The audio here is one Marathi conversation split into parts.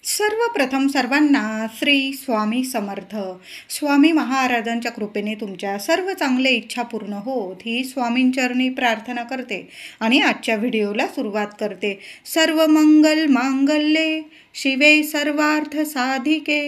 सर्वप्रथम सर्वांना श्री स्वामी समर्थ. स्वामी महाराजांच्या कृपेने तुमच्या सर्व चांगल्या इच्छा पूर्ण होत ही स्वामींचरणी प्रार्थना करते आणि आजच्या व्हिडिओला सुरुवात करते. सर्व मंगल मांगल्ये शिवे सर्वार्थ साधिके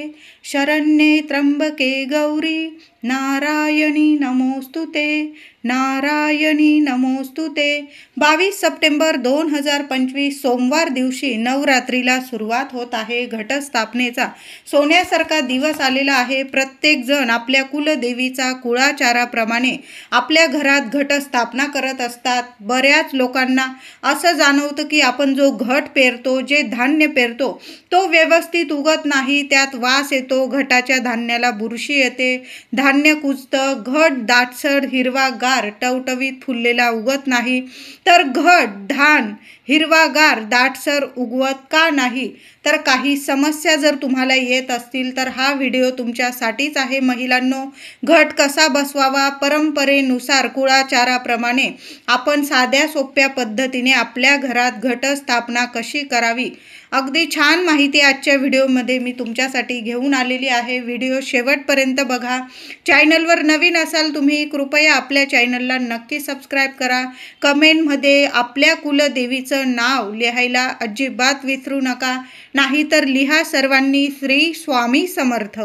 शरण्ये त्र्यंबके गौरी नारायणी नमोस्तुते नारायणी नमोस्तुते. 22 सप्टेंबर 2025 सोमवार दिवशी नवरात्रीला सुरुवात होत आहे. घटस्थापनेचा सोन्यासारखा दिवस आलेला आहे. प्रत्येक जण आपल्या कुलदेवीचा कुळाचाराप्रमाणे आपल्या घरात घटस्थापना करत असतात. बऱ्याच लोकांना असं जाणवतं की आपण जो घट पेरतो, जे धान्य पेरतो तो व्यवस्थित उगत नाही, त्यात वास येतो, घटाच्या धान्याला बुरशी येते, धान्य कुजतं, घट दाटसर हिरवागार टवटवीत फुललेला उगत नाही. तर घट धान हिरवागार दाटसर उगवत का नाही? तर काही समस्या जर तुम्हाला येत असतील तर हा व्हिडिओ तुमच्यासाठीच आहे. महिलांनो, घट कसा बसवावा, परंपरेनुसार कुळाचाराप्रमाणे आपण साध्या सोप्या पद्धतीने आपल्या घरात घटस्थापना कशी करावी, अगदी छान माहिती आजच्या व्हिडिओमध्ये मी तुमच्यासाठी घेऊन आलेली आहे. व्हिडिओ शेवटपर्यंत बघा. चॅनलवर नवीन असाल तुम्ही कृपया आपल्या चॅनलला नक्की सबस्क्राईब करा. कमेंटमध्ये आपल्या कुलदेवीचं नाव लिहायला अजिबात विसरू नका, नाहीतर लिहा सर्वांनी श्री स्वामी समर्थ.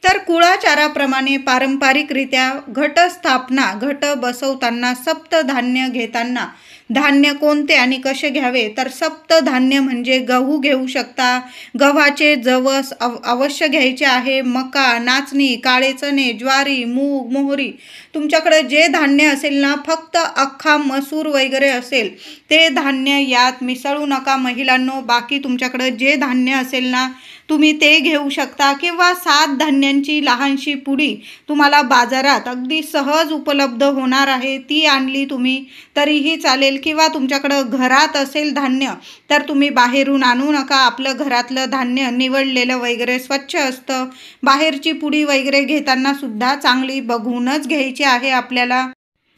तर कुळाचाराप्रमाणे पारंपरिकरित्या घटस्थापना, घट बसवताना सप्तधान्य घेताना धान्य कोणते आणि कसे घ्यावे, तर सप्तधान्य म्हणजे गहू घेऊ शकता, गव्हाचे जवस अवश्य घ्यायचे आहे, मका, नाचणी, काळे चणे, ज्वारी, मूग, मोहरी, तुमच्याकडे जे धान्य असेल ना, फक्त अख्खा मसूर वगैरे असेल ते धान्य यात मिसळू नका महिलांनो. बाकी तुमच्याकडे जे धान्य असेल ना तुम्ही ते घेऊ शकता, किंवा 7 धान्यांची लहानशी पुडी तुम्हाला बाजारात अगदी सहज उपलब्ध होणार आहे, ती आणली तुम्ही तरीही चालेल. किंवा तुमच्याकडं घरात असेल धान्य तर तुम्ही बाहेरून आणू नका. आपलं घरातलं धान्य निवडलेलं वगैरे स्वच्छ असतं. बाहेरची पुडी वगैरे घेताना सुद्धा चांगली बघूनच घ्यायची आहे आपल्याला.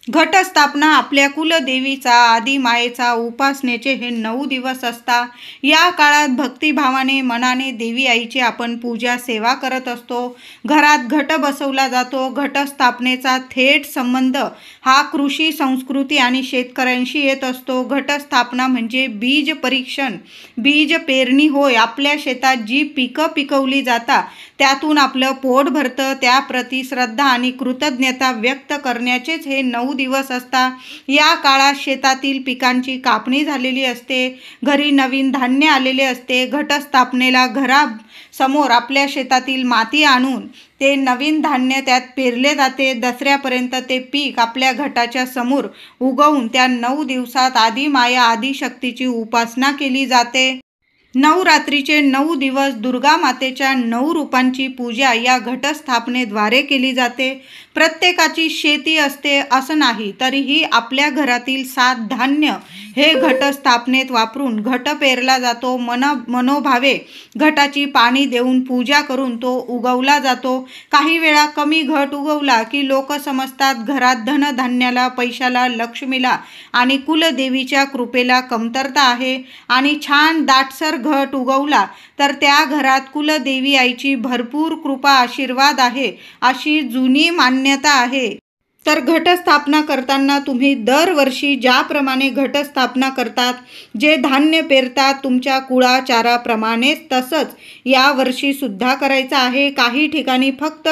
घटस्थापना आपल्या कुलदेवीचा आदिमायेचा उपासनेचे हे 9 दिवस असतात. या काळात भक्तिभावाने मनाने देवी आईची आपण पूजा सेवा करत असतो. घरात घट बसवला जातो. घटस्थापनेचा थेट संबंध हा कृषी संस्कृती आणि शेतकऱ्यांशी येत असतो. घटस्थापना म्हणजे बीज परीक्षण, बीज पेरणी होय. आपल्या शेतात जी पिकं पिकवली जातात त्यातून आपलं पोट भरतं, त्याप्रती श्रद्धा आणि कृतज्ञता व्यक्त करण्याचेच हे 9 दिवस असतात. या काळात शेतातील पिकांची कापणी झालेली असते, घरी नवीन धान्य आलेले असते. घटस्थापनेला घरासमोर आपल्या शेतातील माती आणून ते नवीन धान्य त्यात पेरले जाते. दसऱ्यापर्यंत ते पीक आपल्या घटाच्या समोर उगवून त्या 9 दिवसात आदिमाया आदिशक्तीची उपासना केली जाते. नवरात्रीचे 9 दिवस दुर्गा मातेच्या 9 रूपांची पूजा या घटस्थापनेद्वारे केली जाते. प्रत्येकाची शेती असते असं नाही, तरीही आपल्या घरातील 7 धान्य हे घटस्थापनेत वापरून घट पेरला जातो. मनोभावे घटाची पाणी देऊन पूजा करून तो उगवला जातो. काही वेळा कमी घट उगवला की लोक समजतात घरात धनधान्याला, पैशाला, लक्ष्मीला आणि कुलदेवीच्या कृपेला कमतरता आहे, आणि छान दाटसर घट उगवला तर त्या घरात कुलदेवी आईची भरपूर कृपा आशीर्वाद आहे अशी जुनी मान्यता आहे. तर घटस्थापना करताना तुम्ही दरवर्षी ज्याप्रमाणे घटस्थापना करतात, जे धान्य पेरतात तुमच्या कुळाचाराप्रमाणेच तसंच यावर्षी सुद्धा करायचं आहे. काही ठिकाणी फक्त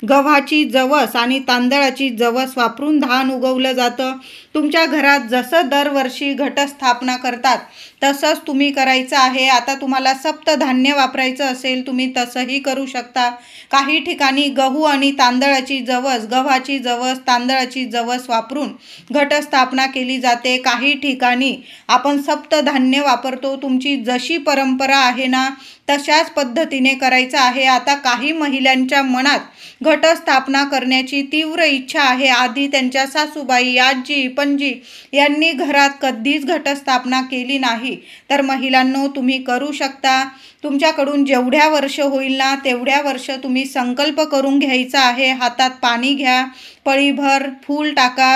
गव्हाची जवस आणि तांदळाची जवस वापरून धान उगवलं जातं. तुमच्या घरात जसं दरवर्षी घटस्थापना करतात तसंच तुम्ही करायचं आहे. आता तुम्हाला सप्तधान्य वापरायचं असेल तुम्ही तसंही करू शकता. काही ठिकाणी गहू आणि तांदळाची जवस, गव्हाची जवस, तांदळाची जवस वापरून घटस्थापना केली जाते. काही ठिकाणी आपण सप्तधान्य वापरतो. तुमची जशी परंपरा आहे ना तशाच पद्धतीने करायचं आहे. आता काही महिलांच्या मनात घटस्थापना करण्याची तीव्र इच्छा आहे. आधी त्यांच्या सासूबाई, आजी, पणजी यांनी घरात कधीच घटस्थापना केली नाही, तर महिलांनो तुम्ही करू शकता. तुमच्याकडून जेवढ्या वर्ष होईल ना तेवढ्या वर्ष तुम्ही संकल्प करून घ्यायचा आहे. हातात पाणी घ्या, पळीभर फूल टाका,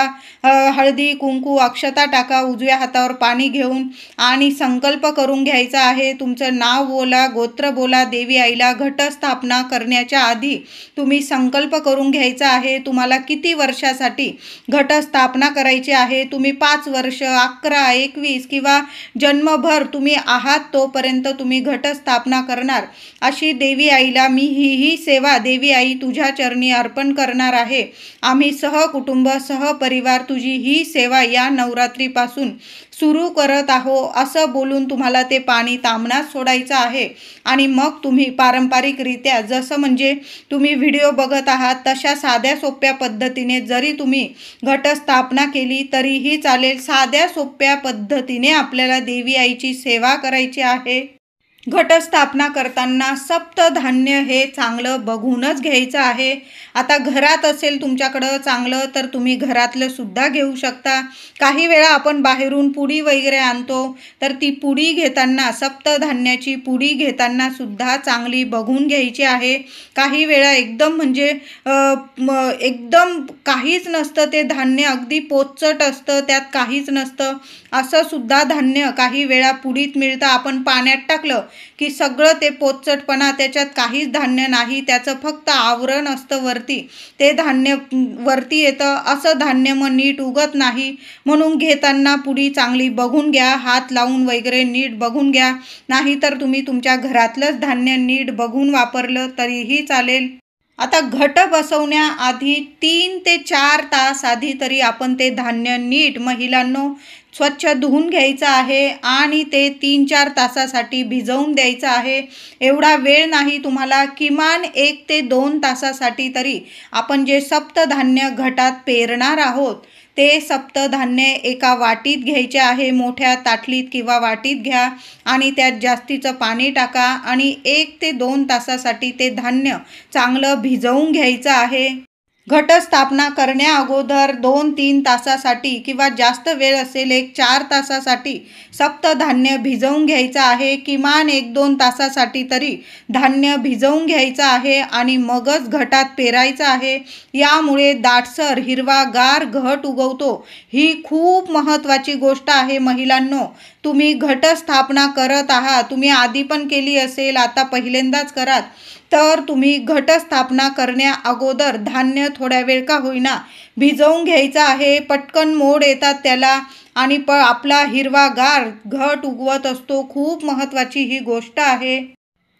हळदी कुंकू अक्षता टाका, उजव्या हातावर पाणी घेऊन आणि संकल्प करून घ्यायचा आहे. तुमचं नाव बोला, गोत्र बोला. देवी आईला घटस्थापना करण्याच्या आधी तुम्ही संकल्प करून घ्यायचा आहे. तुम्हाला किती वर्षासाठी घटस्थापना करायची आहे. तुम्ही 5 वर्ष, 11, 21 किंवा जन्मभर तुम्ही आहात तोपर्यंत तुम्ही घटस्थापना करणार. अशी देवी आईला मी ही सेवा देवी आई तुझ्या चरणी अर्पण करणार आहे. आम्ही सहकुटुंब सहपरिवार तुझी ही सेवा या नवरात्रीपासून सुरू करत आहो असं बोलून तुम्हाला ते पाणी तामणात सोडायचं आहे. आणि मग तुम्ही पारंपरिकरित्या जसं म्हणजे तुम्ही व्हिडिओ बघत आहात तशा साध्या सोप्या पद्धतीने जरी तुम्ही घटस्थापना केली तरीही चालेल. साध्या सोप्या पद्धतीने आपल्याला देवी आईची सेवा करायची आहे. घटस्थापना करताना सप्तधान्य हे चांगलं बघूनच घ्यायचं आहे. आता घरात असेल तुमच्याकडं चांगलं तर तुम्ही घरातलं सुद्धा घेऊ शकता. काही वेळा आपण बाहेरून पुडी वगैरे आणतो तर ती पुडी घेताना सप्तधान्याची पुडी घेताना सुद्धा चांगली बघून घ्यायची आहे. काही वेळा एकदम म्हणजे एकदम काहीच नसतं, ते धान्य अगदी पोचट असतं, त्यात काहीच नसतं असं सुद्धा धान्य काही वेळा पुडीत मिळतं. आपण पाण्यात टाकलं की सगळं ते पोचटपणा, त्याच्यात काहीच धान्य नाही, त्याचं फक्त आवरण असतं वरती, ते धान्य वरती येतं. असं धान्य मग नीट उगत नाही. म्हणून घेताना पुडी चांगली बघून घ्या, हात लावून वगैरे नीट बघून घ्या. नाहीतर तुम्ही तुमच्या घरातलंच धान्य नीट बघून वापरलं तरीही चालेल. आता घट बसवण्याआधी 3 ते 4 तास आधी तरी आपण ते धान्य नीट महिलांनो स्वच्छ धुवून घ्यायचं आहे आणि ते 3-4 तासासाठी भिजवून द्यायचं आहे. एवढा वेळ नाही तुम्हाला, किमान 1 ते 2 तासासाठी तरी आपण जे सप्तधान्य घटात पेरणार आहोत ते सप्तधान्य एका वाटीत घ्यायचे आहे. मोठ्या ताटलीत किंवा वाटीत घ्या आणि त्यात जास्तीचं पाणी टाका आणि 1 ते 2 तासासाठी ते धान्य चांगलं भिजवून घ्यायचं आहे. घटस्थापना करण्या अगोदर 2-3 तासासाठी किंवा जास्त वेळ असेल 1-4 तासासाठी सप्तधान्य भिजवून घ्यायचं आहे. किमान 1-2 तासासाठी तरी धान्य भिजवून घ्यायचं आहे आणि मगच घटात पेरायचं आहे. यामुळे दाटसर हिरवागार घट उगवतो. ही खूप महत्त्वाची गोष्ट आहे महिलांनो. तुम्ही घटस्थापना करत आहात, तुम्ही आधी पण केली असेल, आता पहिल्यांदाच कराल तर तुम्ही घटस्थापना करण्या अगोदर धान्य थोड्या वेळ का होईना भिजवून घ्यायचं आहे. पटकन मोड येतात त्याला आणि आपला हिरवागार घट उगवत असतो. खूप महत्त्वाची ही गोष्ट आहे.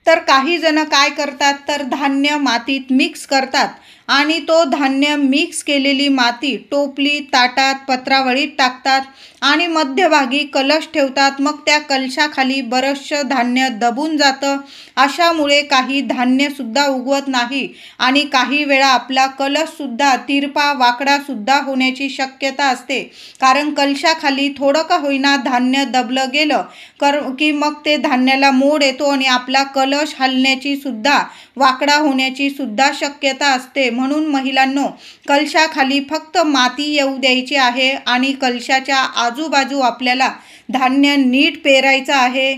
तर काही जण काय करतात तर धान्य मातीत मिक्स करतात आणि तो धान्य मिक्स केलेली माती टोपली, ताटात, पत्रावळीत टाकतात आणि मध्यभागी कलश ठेवतात. मग त्या कलशाखाली बरंचसं धान्य दबून जातं. अशामुळे काही धान्यसुद्धा उगवत नाही आणि काही वेळा आपला कलशसुद्धा तिरपा वाकडासुद्धा होण्याची शक्यता असते. कारण कलशाखाली थोडं का होईना धान्य दबलं गेलं की मग ते धान्याला मोड येतो आणि आपला कलश हलण्याची सुद्धा, वाकडा होण्याची सुद्धा शक्यता असते. म्हणून महिलांनो, कलशाखाली फक्त माती येऊ द्यायची आहे आणि कलशाच्या आजूबाजू आपल्याला धान्य नीट पेरायचं आहे.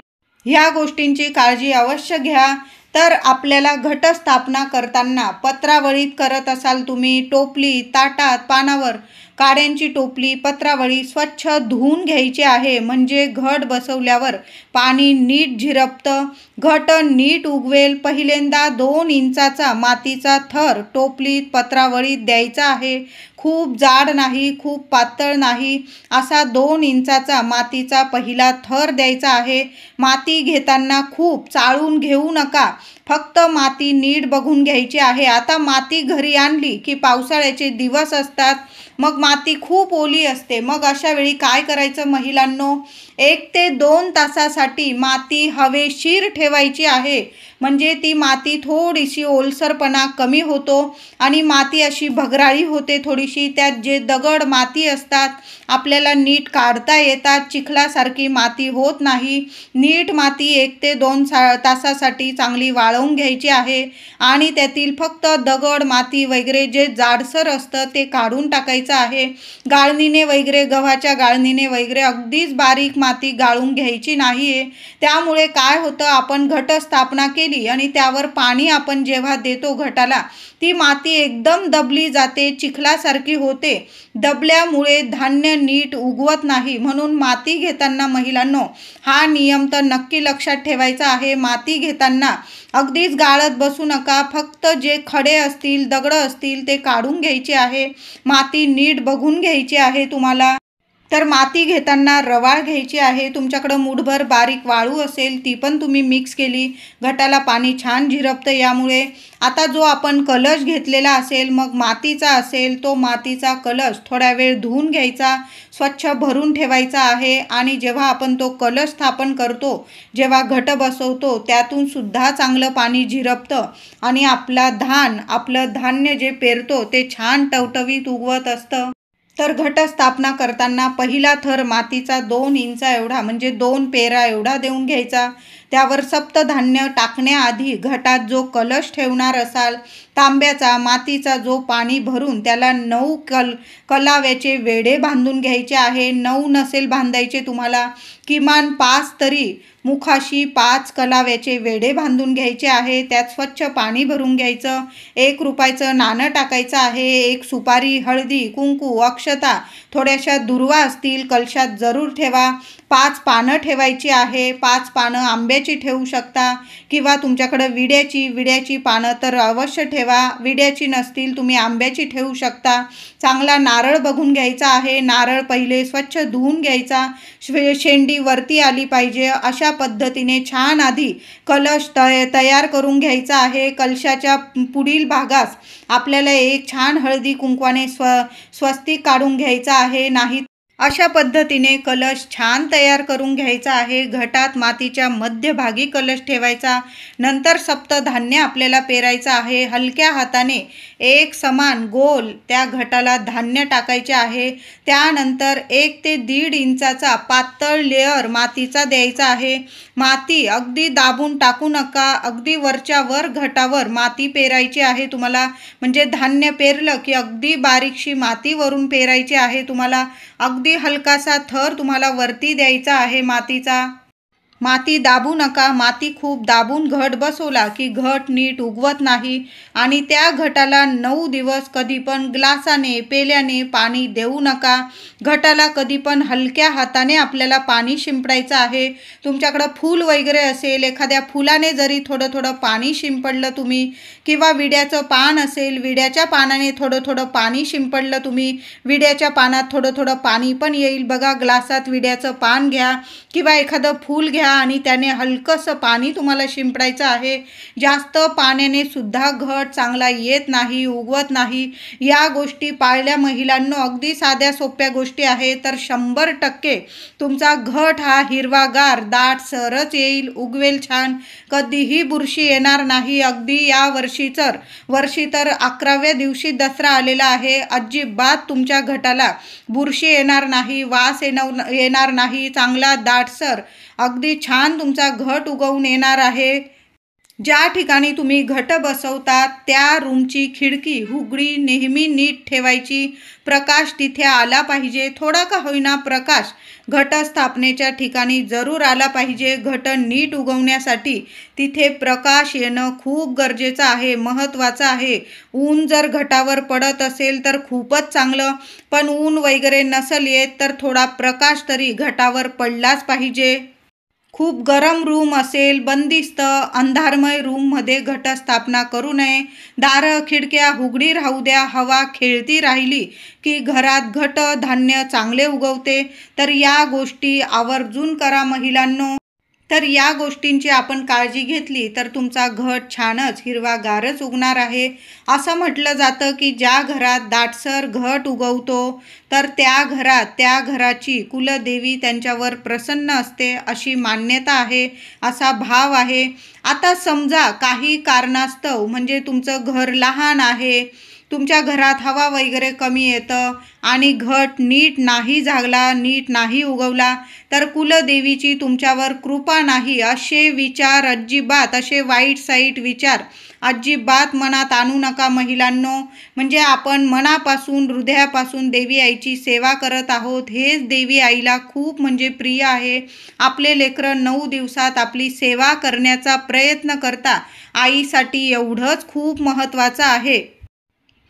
ह्या गोष्टींची काळजी अवश्य घ्या. तर आपल्याला घटस्थापना करताना पत्रावळीत करत असाल तुम्ही, टोपली, ताटात, पानावर, काड्यांची टोपली, पत्रावळी स्वच्छ धुवून घ्यायची आहे. म्हणजे घट बसवल्यावर पाणी नीट झिरपतं, घट नीट उगवेल. पहिल्यांदा 2 इंचाचा मातीचा थर टोपलीत, पत्रावळीत द्यायचा आहे. खूप जाड नाही, खूप पातळ नाही, असा 2 इंचाचा मातीचा पहिला थर द्यायचा आहे. माती घेताना खूप चाळून घेऊ नका, फक्त माती नीट बघून घ्यायची आहे. आता माती घरी आणली की पावसाळ्याचे दिवस असतात, मग माती खूप ओली असते. मग अशा वेळी काय करायचं महिलांनो, 1 ते 2 तासासाठी माती हवेशीर ठेवायची आहे. म्हणजे ती माती थोडीशी ओलसरपणा कमी होतो आणि माती अशी भगराळी होते थोडीशी. त्यात जे दगड माती असतात आपल्याला नीट काढता येतात, चिखलासारखी माती होत नाही. नीट माती 1 ते 2 तासासाठी चांगली वाळवून घ्यायची आहे आणि त्यातील फक्त दगड माती वगैरे जे जाडसर असतं ते काढून टाकायचं आहे. गाळणीने वगैरे, गव्हाच्या गाळणीने वगैरे अगदीच बारीक माती गाळून घ्यायची नाही आहे. त्यामुळे काय होतं, आपण घटस्थापना केली राहिली आणि त्यावर पाणी आपण जेव्हा देतो घटाला, ती माती एकदम दबली जाते, चिखलासारखी होते. दबल्यामुळे धान्य नीट उगवत नाही. म्हणून माती घेताना महिलांनो, हा नियम तर नक्की लक्षात ठेवायचा आहे. माती घेताना अगदीच गाळत बसू नका. फक्त जे खडे असतील, दगडं असतील ते काढून घ्यायचे आहे. माती नीट बघून घ्यायची आहे तुम्हाला. तर माती घेताना रवाळ घ्यायची आहे. तुमच्याकडं मूठभर बारीक वाळू असेल ती पण तुम्ही मिक्स केली. घटाला पाणी छान झिरपतं यामुळे. आता जो आपण कलश घेतलेला असेल, मग मातीचा असेल, तो मातीचा कलश थोड्या वेळ धुवून घ्यायचा, स्वच्छ भरून ठेवायचा आहे. आणि जेव्हा आपण तो कलश स्थापन करतो, जेव्हा घट बसवतो, त्यातून सुद्धा चांगलं पाणी झिरपतं आणि आपलं धान्य जे पेरतो ते छान टवटवीत उगवत असतं. तर घटस्थापना करताना पहिला थर मातीचा 2 इंचा एवढा म्हणजे 2 पेरा एवढा देऊन घ्यायचा. त्यावर सप्तधान्य टाकण्याआधी घटात जो कलश ठेवणार असाल तांब्याचा, मातीचा, जो पाणी भरून त्याला 9 कलाव्याचे वेढे बांधून घ्यायचे आहे. 9 नसेल बांधायचे तुम्हाला, किमान 5 तरी मुखाशी 5 कलाव्याचे वेढे बांधून घ्यायचे आहे. त्यात स्वच्छ पाणी भरून घ्यायचं. 1 रुपयाचं नाणं टाकायचं आहे. 1 सुपारी, हळदी, कुंकू, अक्षता, थोड्याशा दुर्वा असतील कलशात जरूर ठेवा. 5 पानं ठेवायची आहे. 5 पानं आंब्याची ठेवू शकता किंवा तुमच्याकडं विड्याची पानं तर अवश्य ठेवा. विड्याची नसतील तुम्ही आंब्याची ठेवू शकता. चांगला नारळ बघून घ्यायचा आहे. नारळ पहिले स्वच्छ धुवून घ्यायचा. शेंडी वरती आली पाहिजे. अशा पद्धतीने छान आधी कलश तयार करून घ्यायचा आहे. कलशाच्या पुढील भागास आपल्याला एक छान हळदी कुंकवाने स्वस्तिक काढून घ्यायचा आहे. नाही अशा पद्धतीने कलश छान तयार करून घ्यायचा आहे. घटात मातीच्या मध्यभागी कलश ठेवायचा. नंतर सप्तधान्य आपल्याला पेरायचं आहे. हलक्या हाताने एक समान गोल त्या घटाला धान्य टाकायचे आहे. त्यानंतर 1 ते 1.5 इंचाचा पातळ लेअर मातीचा द्यायचा आहे. माती अगदी दाबून टाकू नका. अगदी वरच्या वर घटावर माती पेरायची आहे तुम्हाला. म्हणजे धान्य पेरलं की अगदी बारीकशी माती वरून पेरायची आहे तुम्हाला. अगदी हलकासा थर तुम्हाला वरती द्यायचा आहे मातीचा. माती दाबू नका. माती खूप दाबून घट बसवला की घट नीट उगवत नाही आणि त्या घटाला 9 दिवस कधी पण ग्लासाने, पेल्याने पाणी देऊ नका. घटाला कधी पण हलक्या हाताने आपल्याला पाणी शिंपडायचं आहे. तुमच्याकडं फूल वगैरे असेल, एखाद्या फुलाने जरी थोडं थोडं पाणी शिंपडलं तुम्ही, किंवा विड्याचं पान असेल, विड्याच्या पानाने थोडं थोडं पाणी शिंपडलं तुम्ही, विड्याच्या पानात थोडं थोडं पाणी पण येईल बघा. ग्लासात विड्याचं पान घ्या किंवा एखादं फूल घ्या आणि त्याने हलकंसं पाणी तुम्हाला शिंपडायचं आहे. जास्त पाण्याने सुद्धा घट चांगला येत नाही, उगवत नाही. या गोष्टी पाळल्या महिलांनो, अगदी साध्या सोप्या गोष्टी आहेत, तर 100% तुमचा घट हा हिरवागार दाट सरच येईल, उगवेल छान. कधीही बुरशी येणार नाही. अगदी या वर्षी तर 11व्या दिवशी दसरा आलेला आहे. अजिबात तुमच्या घटाला बुरशी येणार नाही, वास येणार नाही. चांगला दाटसर अगदी छान तुमचा घट उगवून येणार आहे. ज्या ठिकाणी तुम्ही घट बसवतात त्या रूमची खिडकी उघडी नेहमी नीट ठेवायची. प्रकाश तिथे आला पाहिजे. थोडा का होईना प्रकाश घटस्थापनेच्या ठिकाणी जरूर आला पाहिजे. घट नीट उगवण्यासाठी तिथे प्रकाश येणं खूप गरजेचं आहे, महत्त्वाचं आहे. ऊन जर घटावर पडत असेल तर खूपच चांगलं, पण ऊन वगैरे नसेल येत तर थोडा प्रकाश तरी घटावर पडलाच पाहिजे. खूप गरम रूम असेल, बंदिस्त अंधारमय रूममध्ये घटस्थापना करू नये. दारं खिडक्या उघडी राहू द्या. हवा खेळती राहिली की घरात घट धान्य चांगले उगवते. तर या गोष्टी आवर्जून करा महिलांनो. तर या गोष्टींची आपण काळजी घेतली तर तुमचा घट छानच हिरवागारच उगणार आहे. असं म्हटलं जातं की ज्या घरात दाटसर घट उगवतो तर त्या घराची कुलदेवी त्यांच्यावर प्रसन्न असते अशी मान्यता आहे, असा भाव आहे. आता समजा काही कारणास्तव म्हणजे तुमचं घर लहान आहे तुमच्या घरात हवा वगैरे कमी येतं आणि घट नीट नाही झागला, नीट नाही उगवला तर कुलदेवीची तुमच्यावर कृपा नाही असे विचार अजिबात, असे वाईट साईट विचार अजिबात मनात आणू नका महिलांनो. म्हणजे आपण मनापासून, हृदयापासून देवी आईची सेवा करत आहोत. हेच देवी आईला खूप म्हणजे प्रिय आहे. आपले लेकरं 9 दिवसात आपली सेवा करण्याचा प्रयत्न करता, आईसाठी एवढंच खूप महत्त्वाचं आहे.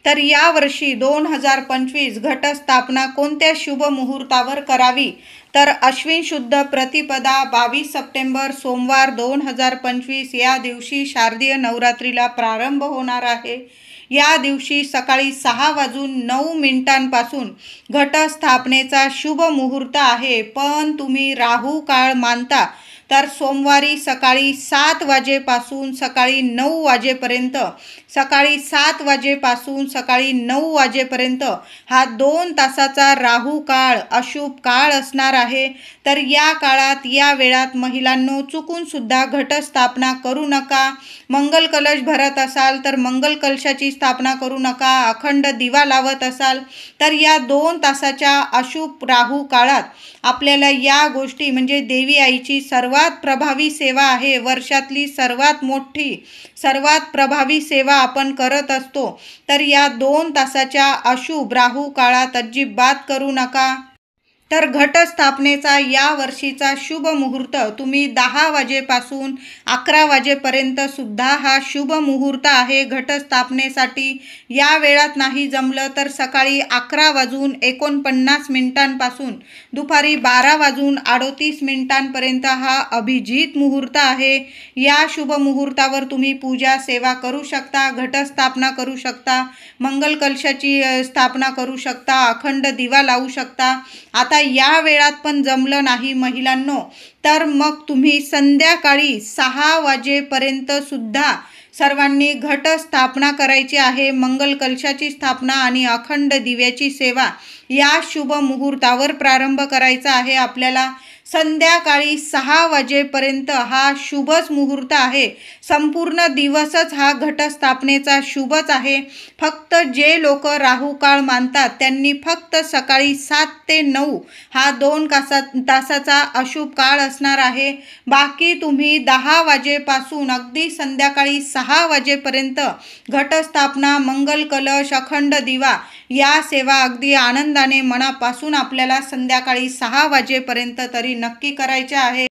तर यावर्षी 2025 घटस्थापना कोणत्या शुभ मुहूर्तावर करावी, तर अश्विन शुद्ध प्रतिपदा 22 सप्टेंबर सोमवार 2025 या दिवशी शारदीय नवरात्रीला प्रारंभ होणार आहे. या दिवशी सकाळी 6:09 घटस्थापनेचा शुभ मुहूर्त आहे. पण तुम्ही राहू काळ मानता तर सोमवारी सकाळी 7 वाजेपासून सकाळी 9 वाजेपर्यंत, सकाळी 7 वाजेपासून सकाळी 9 वाजेपर्यंत हा 2 तासाचा राहू काळ, अशुभ काळ असणार आहे. तर या काळात, या वेळात महिलांनो चुकूनसुद्धा घटस्थापना करू नका. मंगल कलश भरत असाल तर मंगल कलशाची स्थापना करू नका. अखंड दिवा लावत असाल तर या 2 तासाच्या अशुभ राहू काळात आपल्याला या गोष्टी, म्हणजे देवी आईची सर्वात प्रभावी सेवा आहे, वर्षातली सर्वात मोठी, सर्वात प्रभावी सेवा आपण करत असतो. तर या 2 तासाच्या अशुभ राहू काळात अजिबात करू नका. तर घटस्थापनेचा या वर्षीचा शुभ मुहूर्त तुम्ही 10 वाजेपासून 11 वाजेपर्यंत सुद्धा हा शुभ मुहूर्त आहे घटस्थापनेसाठी. या वेळात नाही जमलं तर सकाळी 11:49 दुपारी 12:38 हा अभिजित मुहूर्त आहे. या शुभ मुहूर्तावर तुम्ही पूजा सेवा करू शकता, घटस्थापना करू शकता, मंगल कलशाची स्थापना करू शकता, अखंड दिवा लावू शकता. आता या वेळात पण जमलं नाही महिलांनो तर मग तुम्ही संध्याकाळी 6 वाजेपर्यंत सुद्धा सर्वांनी घटस्थापना करायची आहे. मंगल कलशाची स्थापना आणि अखंड दिव्याची सेवा या शुभ मुहूर्तावर प्रारंभ करायचा आहे आपल्याला. संध्याकाळी 6 वाजेपर्यंत हा शुभच मुहूर्त आहे. संपूर्ण दिवसच हा घटस्थापनेचा शुभच आहे. फक्त जे लोक राहू काळ मानतात त्यांनी फक्त सकाळी 7 ते 9 हा 2 तासाचा अशुभ काळ असणार आहे. बाकी तुम्ही 10 वाजेपासून अगदी संध्याकाळी 6 वाजेपर्यंत घटस्थापना, मंगल कलश, अखंड दिवा या सेवा अगदी आनंदाने मनापासून आपल्याला संध्याकाळी 6 वाजेपर्यंत तरी नक्की करायच्या आहे.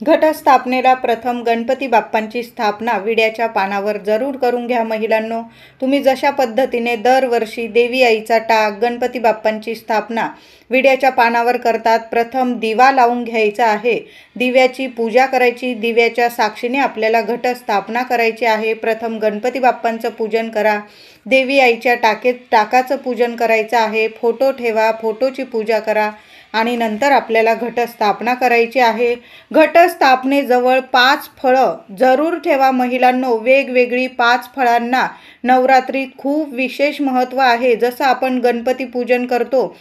घटस्थापनेला प्रथम गणपती बाप्पांची स्थापना विड्याच्या पानावर जरूर करून घ्या महिलांनो. तुम्ही जशा पद्धतीने दरवर्षी देवी आईचा टाक, गणपती बाप्पांची स्थापना विड्याच्या पानावर करतात, प्रथम दिवा लावून घ्यायचा आहे, दिव्याची पूजा करायची, दिव्याच्या साक्षीने आपल्याला घटस्थापना करायची आहे. प्रथम गणपती बाप्पांचं पूजन करा, देवी आईच्या टाकाचं पूजन करायचं आहे, फोटो ठेवा, फोटोची पूजा करा आणि नंतर आपल्याला घटस्थापना करायची आहे. घटस्थापनेजवळ 5 फळं जरूर ठेवा महिलांनो. वेगवेगळी 5 फळांना नवरात्रीत खूप विशेष महत्त्व आहे. जसं आपण गणपती पूजन करतो,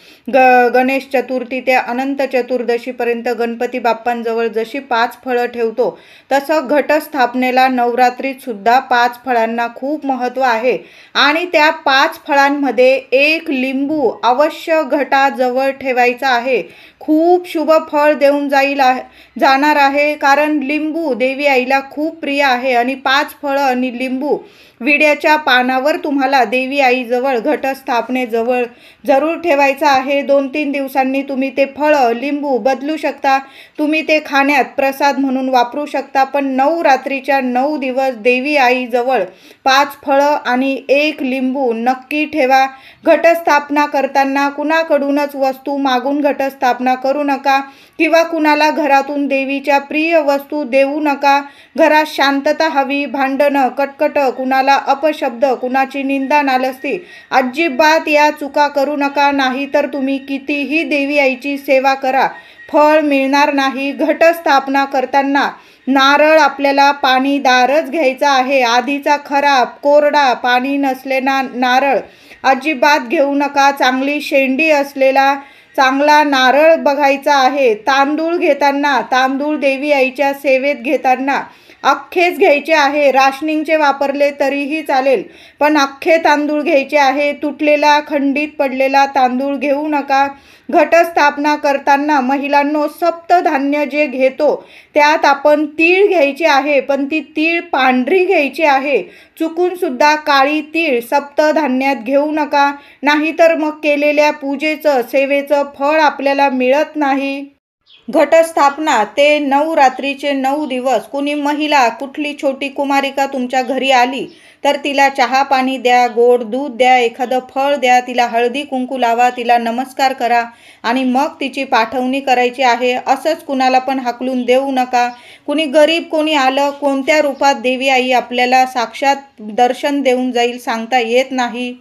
गणेश चतुर्थी ते अनंत चतुर्दशीपर्यंत गणपती बाप्पांजवळ जशी 5 फळं ठेवतो तसं घटस्थापनेला नवरात्रीत सुद्धा 5 फळांना खूप महत्त्व आहे. आणि त्या 5 फळांमध्ये 1 लिंबू अवश्य घटाजवळ ठेवायचा आहे. खूप शुभ फळ देऊन जाणार आहे, कारण लिंबू देवी आईला खूप प्रिय आहे. आणि 5 फळं आणि लिंबू विड्याच्या पानावर तुम्हाला देवी आईजवळ घटस्थापनेजवळ जरूर ठेवायचं आहे. 2-3 दिवसांनी तुम्ही ते फळं, लिंबू बदलू शकता, तुम्ही ते खाण्यात प्रसाद म्हणून वापरू शकता. पण नवरात्रीच्या 9 दिवस देवी आईजवळ 5 फळं आणि 1 लिंबू नक्की ठेवा. घटस्थापना करताना कुणाकडूनच वस्तू मागून घटस्थापना करू नका किंवा कुणाला घरातून देवीच्या प्रिय वस्तू देऊ नका. घरात शांतता हवी. भांडणं, कटकट, कुणाला अपशब्द, कुणाची निंदा, नालस्ती अजिबात या चुका करू नका. नाहीतर तुम्ही कितीही देवी आईची सेवा करा, फळ मिळणार नाही. घटस्थापना करताना नारळ आपल्याला पाणीदारच घ्यायचा आहे. आधीचा खराब, कोरडा, पाणी नसलेला नारळ अजिबात घेऊ नका. चांगली शेंडी असलेला चांगला नारळ बघायचा आहे. तांदूळ घेताना, तांदूळ देवी आईच्या सेवेत घेताना अख्खेच घ्यायचे आहे. राशनिंगचे वापरले तरीही चालेल, पण अख्खे तांदूळ घ्यायचे आहे. तुटलेला खंडित पडलेला तांदूळ घेऊ नका. घटस्थापना करताना महिलांनो सप्तधान्य जे घेतो त्यात आपण तीळ घ्यायचे आहे, पण ती तीळ पांढरी घ्यायची आहे. चुकून सुद्धा काळी तीळ सप्तधान्यात घेऊ नका, नाहीतर मग केलेल्या पूजेचं सेवेचं फळ आपल्याला मिळत नाही. घटस्थापना ते 9 रात्रीचे 9 दिवस कुणी महिला कुठली छोटी कुमारिका तुमच्या घरी आली तर तिला चहा पाणी द्या, गोड दूध द्या, एखादं फळ द्या, तिला हळदी कुंकू लावा, तिला नमस्कार करा आणि मग तिची पाठवणी करायची आहे. असंच कुणाला पण हाकलून देऊ नका. कुणी गरीब कोणी आलं, कोणत्या रूपात देवी आई आपल्याला साक्षात दर्शन देऊन जाईल सांगता येत नाही.